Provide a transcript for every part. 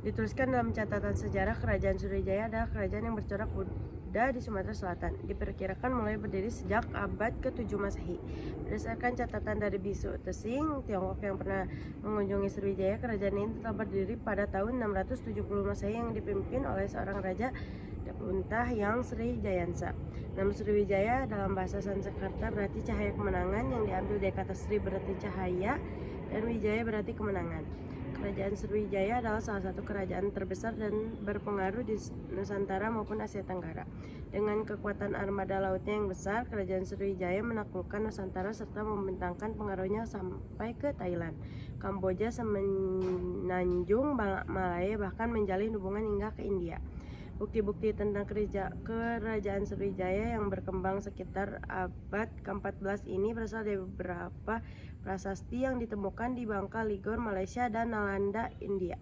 Dituliskan dalam catatan sejarah, Kerajaan Sriwijaya adalah kerajaan yang bercorak Buddha di Sumatera Selatan. Diperkirakan mulai berdiri sejak abad ke-7 Masehi. Berdasarkan catatan dari Bisu Tesing, Tiongkok yang pernah mengunjungi Sriwijaya, kerajaan ini telah berdiri pada tahun 670 Masehi yang dipimpin oleh seorang raja Dapuntah yang Srijayansa. Nama Sriwijaya dalam bahasa Sanskerta berarti cahaya kemenangan, yang diambil dari kata Sri berarti cahaya dan Wijaya berarti kemenangan. Kerajaan Sriwijaya adalah salah satu kerajaan terbesar dan berpengaruh di Nusantara maupun Asia Tenggara. Dengan kekuatan armada lautnya yang besar, Kerajaan Sriwijaya menaklukkan Nusantara serta membentangkan pengaruhnya sampai ke Thailand, Kamboja, Semenanjung Malaya, bahkan menjalin hubungan hingga ke India. Bukti-bukti tentang kerajaan Sriwijaya yang berkembang sekitar abad ke-14 ini berasal dari beberapa prasasti yang ditemukan di Bangka, Ligor, Malaysia, dan Nalanda, India.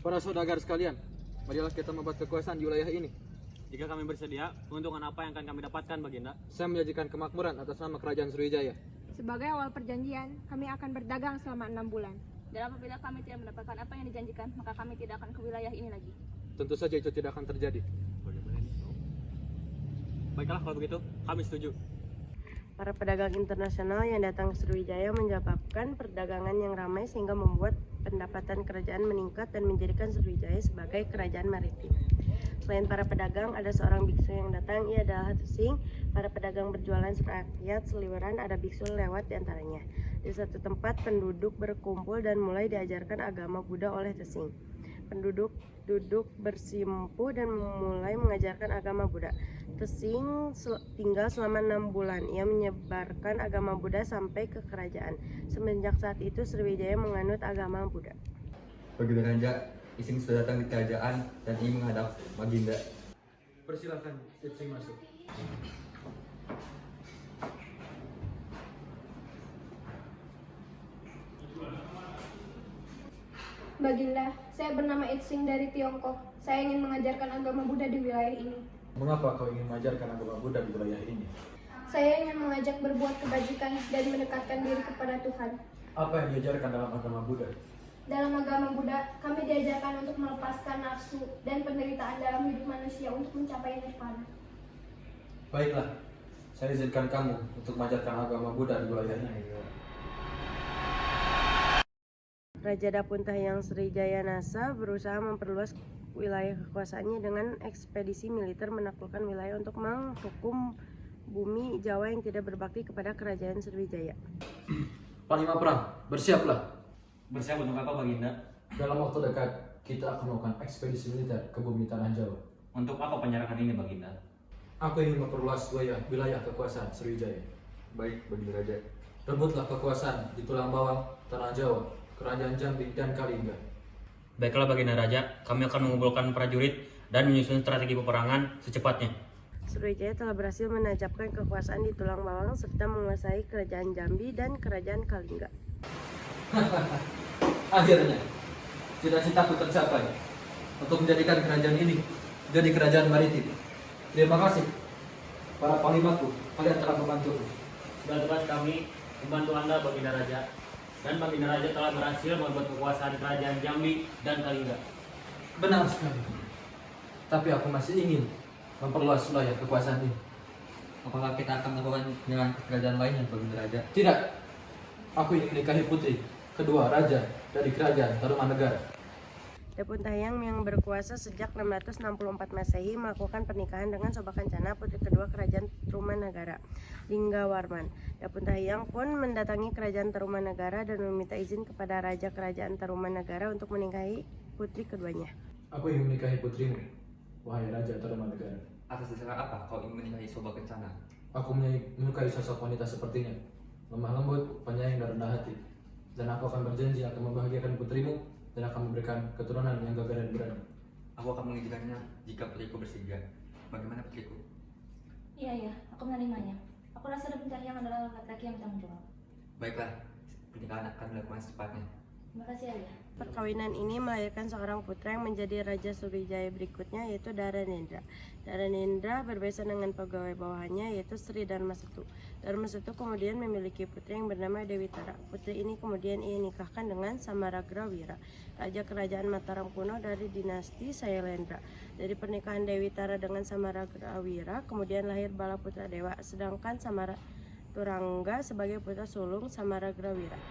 Para saudagar sekalian, marilah kita membuat kekuasaan di wilayah ini. Jika kami bersedia, keuntungan apa yang akan kami dapatkan, Baginda? Saya menjanjikan kemakmuran atas nama Kerajaan Sriwijaya. Sebagai awal perjanjian, kami akan berdagang selama 6 bulan. Dan apabila kami tidak mendapatkan apa yang dijanjikan, maka kami tidak akan ke wilayah ini lagi. Tentu saja itu tidak akan terjadi. Baiklah, kalau begitu, kami setuju. Para pedagang internasional yang datang ke Sriwijaya menyebabkan perdagangan yang ramai sehingga membuat pendapatan kerajaan meningkat dan menjadikan Sriwijaya sebagai kerajaan maritim. Selain para pedagang, ada seorang biksu yang datang, ia adalah Tesing. Para pedagang berjualan rakyat seliweran, ada biksu lewat di antaranya. Di satu tempat, penduduk berkumpul dan mulai diajarkan agama Buddha oleh Tesing. Penduduk duduk bersimpuh dan mulai mengajarkan agama Buddha. Tesing tinggal selama 6 bulan. Ia menyebarkan agama Buddha sampai ke kerajaan. Semenjak saat itu Sriwijaya menganut agama Buddha. Baginda Raja, Ising sudah datang di kerajaan dan ingin menghadap Baginda. Persilahkan, Ising masuk. Baginda, saya bernama Itsing dari Tiongkok. Saya ingin mengajarkan agama Buddha di wilayah ini. Mengapa kau ingin mengajarkan agama Buddha di wilayah ini? Saya ingin mengajak berbuat kebajikan dan mendekatkan diri kepada Tuhan. Apa yang diajarkan dalam agama Buddha? Dalam agama Buddha, kami diajarkan untuk melepaskan nafsu dan penderitaan dalam hidup manusia untuk mencapai nirvana. Baiklah, saya izinkan kamu untuk mengajarkan agama Buddha di wilayah ini. Raja Dapuntah yang Srijaya Nasa berusaha memperluas wilayah kekuasaannya dengan ekspedisi militer menaklukkan wilayah untuk menghukum bumi Jawa yang tidak berbakti kepada kerajaan Sriwijaya. Panglima perang, bersiaplah. Bersiap untuk apa, Baginda? Dalam waktu dekat, kita akan melakukan ekspedisi militer ke bumi tanah Jawa. Untuk apa penjarahan ini, Baginda? Aku ingin memperluas wilayah kekuasaan Sriwijaya. Baik, Baginda Raja. Rebutlah kekuasaan di tulang bawang, tanah Jawa, kerajaan Jambi, dan Kalingga. Baiklah, Baginda Raja, kami akan mengumpulkan prajurit dan menyusun strategi peperangan secepatnya. Sriwijaya telah berhasil menancapkan kekuasaan di tulang bawang serta menguasai kerajaan Jambi dan kerajaan Kalingga. Akhirnya, cita-citaku tercapai untuk menjadikan kerajaan ini jadi kerajaan maritim. Terima kasih para panglimaku, kalian telah membantuku. Dan tugas kami membantu Anda, Baginda Raja. Dan Baginda Raja telah berhasil membuat kekuasaan kerajaan Jambi dan Kalingga. Benar sekali. Tapi aku masih ingin memperluas wilayah kekuasaan ini. Apakah kita akan melakukan penyerangan ke kerajaan lainnya, Baginda Raja? Tidak. Aku ingin menikahi putri kedua raja dari kerajaan Tarumanegara. Dapuntahang yang berkuasa sejak 664 Masehi melakukan pernikahan dengan Soba Kencana, putri kedua kerajaan Tarumanegara, Linggawarman. Dapuntahang pun mendatangi kerajaan Tarumanegara dan meminta izin kepada raja kerajaan Tarumanegara untuk menikahi putri keduanya. Aku ingin menikahi putrimu, wahai raja Tarumanegara. Atas dasar apa kau ingin menikahi Soba Kencana? Aku menyukai sosok wanita sepertinya, lemah lembut, penyayang dan rendah hati. Dan aku akan berjanji akan membahagiakan putrimu dan akan memberikan keturunan yang gagah dan berani. Aku akan mengizinkannya jika putriku bersedia. Bagaimana putriku? Iya, aku menerimanya. Aku rasa Dapuntahang adalah laki-laki yang bertanggung jawab. Baiklah, pernikahan akan dilakukan secepatnya. Terima kasih, Ayah. perkawinan ini melahirkan seorang putra yang menjadi Raja Sriwijaya berikutnya, yaitu Dharanendra. Dharanendra berbesaran dengan pegawai bawahannya, yaitu Sri Dharmasetu. Dharmasetu kemudian memiliki putri yang bernama Dewi Tara. Putri ini kemudian ia nikahkan dengan Samaragrawira, raja kerajaan Mataram kuno dari dinasti Sailendra. Dari pernikahan Dewi Tara dengan Samaragrawira kemudian lahir Balaputra Dewa, sedangkan Samaraturangga sebagai putra sulung Samaragrawira.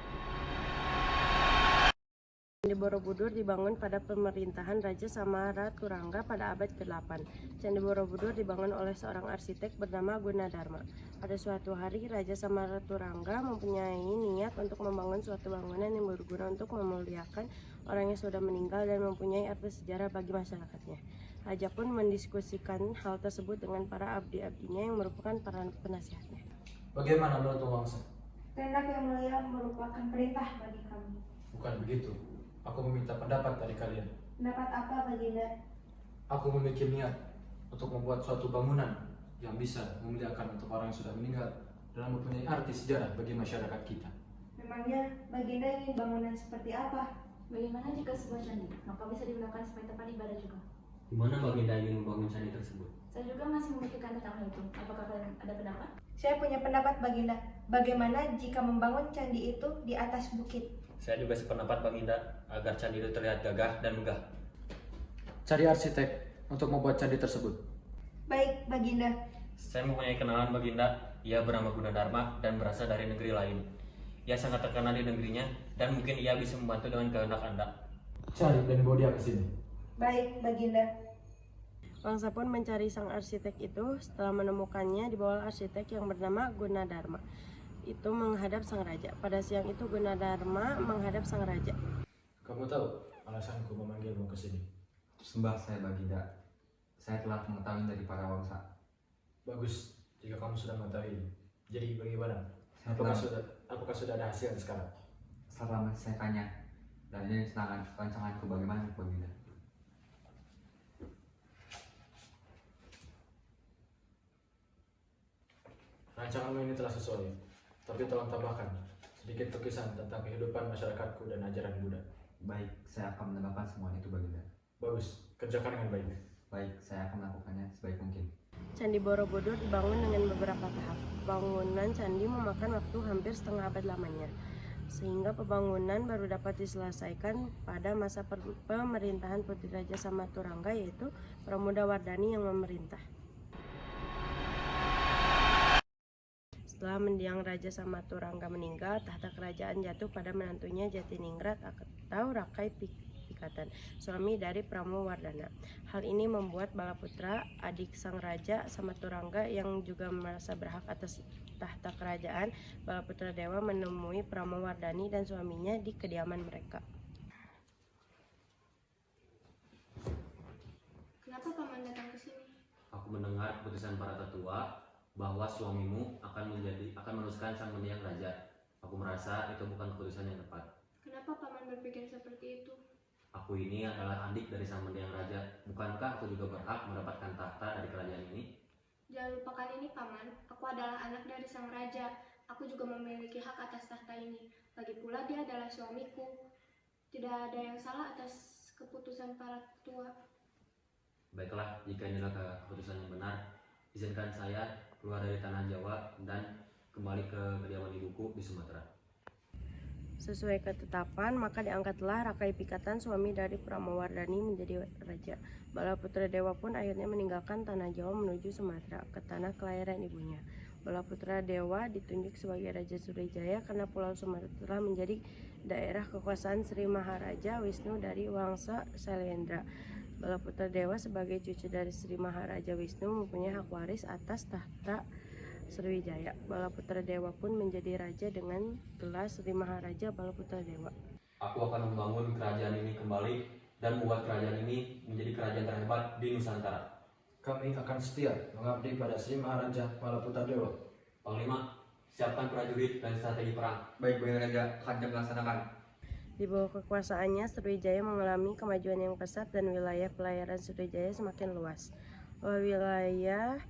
Candi Borobudur dibangun pada pemerintahan Raja Samaraturangga pada abad ke-8. Candi Borobudur dibangun oleh seorang arsitek bernama Gunadarma. Pada suatu hari, Raja Samaraturangga mempunyai niat untuk membangun suatu bangunan yang berguna untuk memuliakan orang yang sudah meninggal dan mempunyai arti sejarah bagi masyarakatnya. Raja pun mendiskusikan hal tersebut dengan para abdi-abdinya yang merupakan para penasihatnya. Bagaimana menurut Wangsa? Kehendak yang mulia merupakan perintah bagi kami. Bukan begitu. Aku meminta pendapat dari kalian. Pendapat apa, Baginda? Aku memiliki niat untuk membuat suatu bangunan yang bisa memuliakan untuk orang yang sudah meninggal dan mempunyai arti sejarah bagi masyarakat kita. Memangnya Baginda ingin bangunan seperti apa? Bagaimana jika sebuah candi? Maka bisa digunakan sebagai tempat ibadah juga. Di mana Baginda ingin membangun candi tersebut? Saya juga masih memikirkan tentang hal itu. Apakah kalian ada pendapat? Saya punya pendapat, Baginda. Bagaimana jika membangun candi itu di atas bukit? Saya juga sependapat Baginda agar candi itu terlihat gagah dan megah. Cari arsitek untuk membuat candi tersebut. Baik, Baginda. Saya mempunyai kenalan Baginda. Ia bernama Gunadarma dan berasal dari negeri lain. Ia sangat terkenal di negerinya dan mungkin ia bisa membantu dengan kehendak Anda. Cari dan bawa dia ke sini. Baik, Baginda. Wangsa pun mencari sang arsitek itu. Setelah menemukannya, dibawa arsitek yang bernama Gunadarma itu menghadap sang raja. Pada siang itu Gunadarma menghadap sang raja. Kamu tahu alasanku memanggilmu ke sini? Sembah saya Baginda. Saya telah mengetahui dari para wangsa. Bagus jika kamu sudah mengetahui. Jadi bagaimana? Saya Apakah sudah ada hasil sekarang? Setelah menyelesaikannya dan ini rancanganku bagaimana Baginda? Rancanganmu ini telah sesuai. Tapi tolong tambahkan sedikit tulisan tentang kehidupan masyarakatku dan ajaran Buddha. Baik, saya akan menambahkan semua itu Baginda. Bagus, kerjakan dengan baik. Baik, saya akan melakukannya sebaik mungkin. Candi Borobudur dibangun dengan beberapa tahap. Bangunan candi memakan waktu hampir setengah abad lamanya, sehingga pembangunan baru dapat diselesaikan pada masa pemerintahan Putri Raja Samaraturangga, yaitu Pramodawardhani yang memerintah. Setelah mendiang Raja Samaraturangga meninggal, tahta kerajaan jatuh pada menantunya Jatiningrat atau Rakai Pikatan, suami dari Pramodawardhana. Hal ini membuat Balaputra, adik sang Raja Samaraturangga yang juga merasa berhak atas tahta kerajaan, Balaputra Dewa, menemui Pramodawardhani dan suaminya di kediaman mereka. Kenapa Paman datang ke sini? Aku mendengar keputusan para tetua bahwa suamimu akan meneruskan sang mendiang raja. Aku merasa itu bukan keputusan yang tepat. Kenapa Paman berpikir seperti itu? Aku ini adalah adik dari sang mendiang raja. Bukankah aku juga berhak mendapatkan tahta dari kerajaan ini? Jangan lupakan ini, Paman. Aku adalah anak dari sang raja. Aku juga memiliki hak atas tahta ini. Lagi pula dia adalah suamiku. Tidak ada yang salah atas keputusan para tua. Baiklah, jika inilah keputusan yang benar, izinkan saya keluar dari tanah Jawa dan kembali ke kediaman ibuku di Sumatera. Sesuai ketetapan, maka diangkatlah Rakai Pikatan, suami dari Pramodawardhani, menjadi raja. Balaputra Dewa pun akhirnya meninggalkan tanah Jawa menuju Sumatera, ke tanah kelahiran ibunya. Balaputra Dewa ditunjuk sebagai Raja Sriwijaya karena Pulau Sumatera telah menjadi daerah kekuasaan Sri Maharaja Wisnu dari Wangsa Sailendra. Balaputra Dewa sebagai cucu dari Sri Maharaja Wisnu mempunyai hak waris atas tahta Sriwijaya. Balaputra Dewa pun menjadi raja dengan gelar Sri Maharaja Balaputra Dewa. Aku akan membangun kerajaan ini kembali dan membuat kerajaan ini menjadi kerajaan terhebat di Nusantara. Kami akan setia mengabdi pada Sri Maharaja Balaputra Dewa. Panglima, siapkan prajurit dan strategi perang. Baik Baginda Raja, akan kami laksanakan. Di bawah kekuasaannya, Sriwijaya mengalami kemajuan yang pesat dan wilayah pelayaran Sriwijaya semakin luas. Wilayah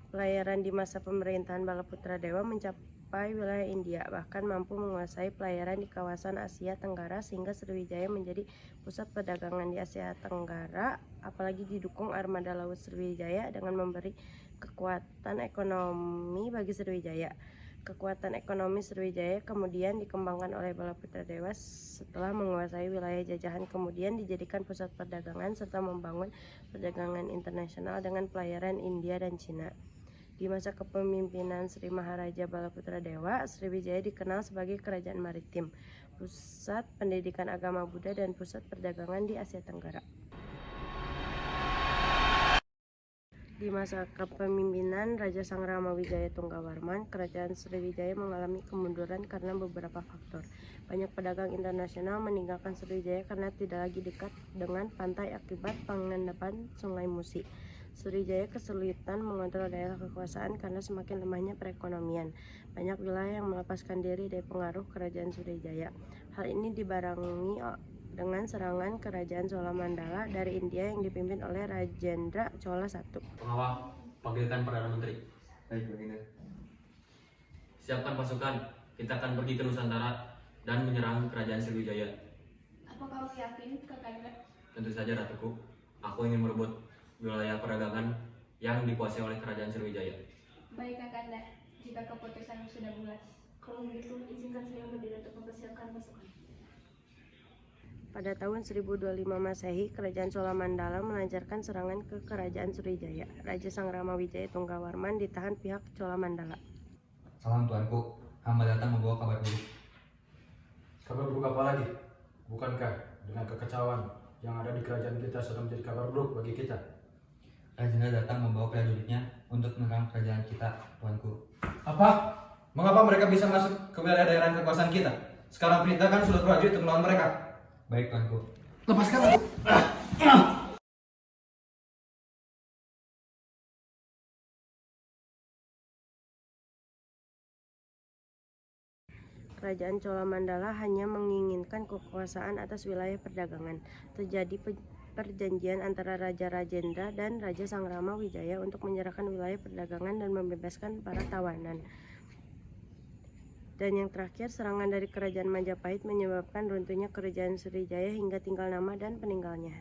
Pelayaran di masa pemerintahan Balaputradewa mencapai wilayah India, bahkan mampu menguasai pelayaran di kawasan Asia Tenggara sehingga Sriwijaya menjadi pusat perdagangan di Asia Tenggara, apalagi didukung armada laut Sriwijaya dengan memberi kekuatan ekonomi bagi Sriwijaya. Kekuatan ekonomi Sriwijaya kemudian dikembangkan oleh Balaputradewa setelah menguasai wilayah jajahan, kemudian dijadikan pusat perdagangan serta membangun perdagangan internasional dengan pelayaran India dan Cina. Di masa kepemimpinan Sri Maharaja Balaputradewa, Sriwijaya dikenal sebagai kerajaan maritim, pusat pendidikan agama Buddha dan pusat perdagangan di Asia Tenggara. Di masa kepemimpinan Raja Sangrama Wijaya Tunggawarman, kerajaan Sriwijaya mengalami kemunduran karena beberapa faktor. Banyak pedagang internasional meninggalkan Sriwijaya karena tidak lagi dekat dengan pantai akibat pengendapan Sungai Musi. Sriwijaya kesulitan mengontrol daerah kekuasaan karena semakin lemahnya perekonomian. Banyak wilayah yang melepaskan diri dari pengaruh kerajaan Sriwijaya. Hal ini dibarengi dengan serangan kerajaan Chola Mandala dari India yang dipimpin oleh Rajendra Chola I. Pengawal, panggilkan Perdana Menteri. Baik, Baginda. Siapkan pasukan, kita akan pergi ke Nusantara dan menyerang kerajaan Sriwijaya. Apa kamu yakin, Kakanda? Tentu saja Ratuku, aku ingin merebut wilayah perdagangan yang dikuasai oleh kerajaan Sriwijaya. Baik, Kakanda. Jika keputusanmu sudah bulat. Kalau begitu, izinkan saya berdiri untuk mempersiapkan pasukan. Pada tahun 1025 Masehi, kerajaan Chola Mandala melancarkan serangan ke kerajaan Sriwijaya. Raja Sangrama Wijaya Tunggawarman ditahan pihak Chola Mandala. Salam tuanku, hamba datang membawa kabar buruk. Kabar buruk apa lagi? Bukankah dengan kekacauan yang ada di kerajaan kita sudah menjadi kabar buruk bagi kita? Rajendra datang membawa prajuritnya untuk menyerang kerajaan kita, tuanku. Apa? Mengapa mereka bisa masuk ke wilayah daerah kekuasaan kita? Sekarang perintahkan surat prajurit untuk melawan mereka. Baik, tuanku. Lepaskan aku. Kerajaan Chola Mandala hanya menginginkan kekuasaan atas wilayah perdagangan. Terjadi perjanjian antara Raja Rajendra dan Raja Sangrama Wijaya untuk menyerahkan wilayah perdagangan dan membebaskan para tawanan. Dan yang terakhir, serangan dari kerajaan Majapahit menyebabkan runtuhnya kerajaan Sriwijaya hingga tinggal nama dan peninggalnya.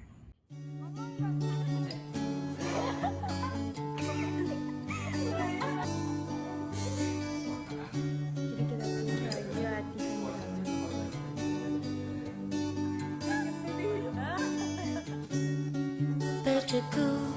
Berdebu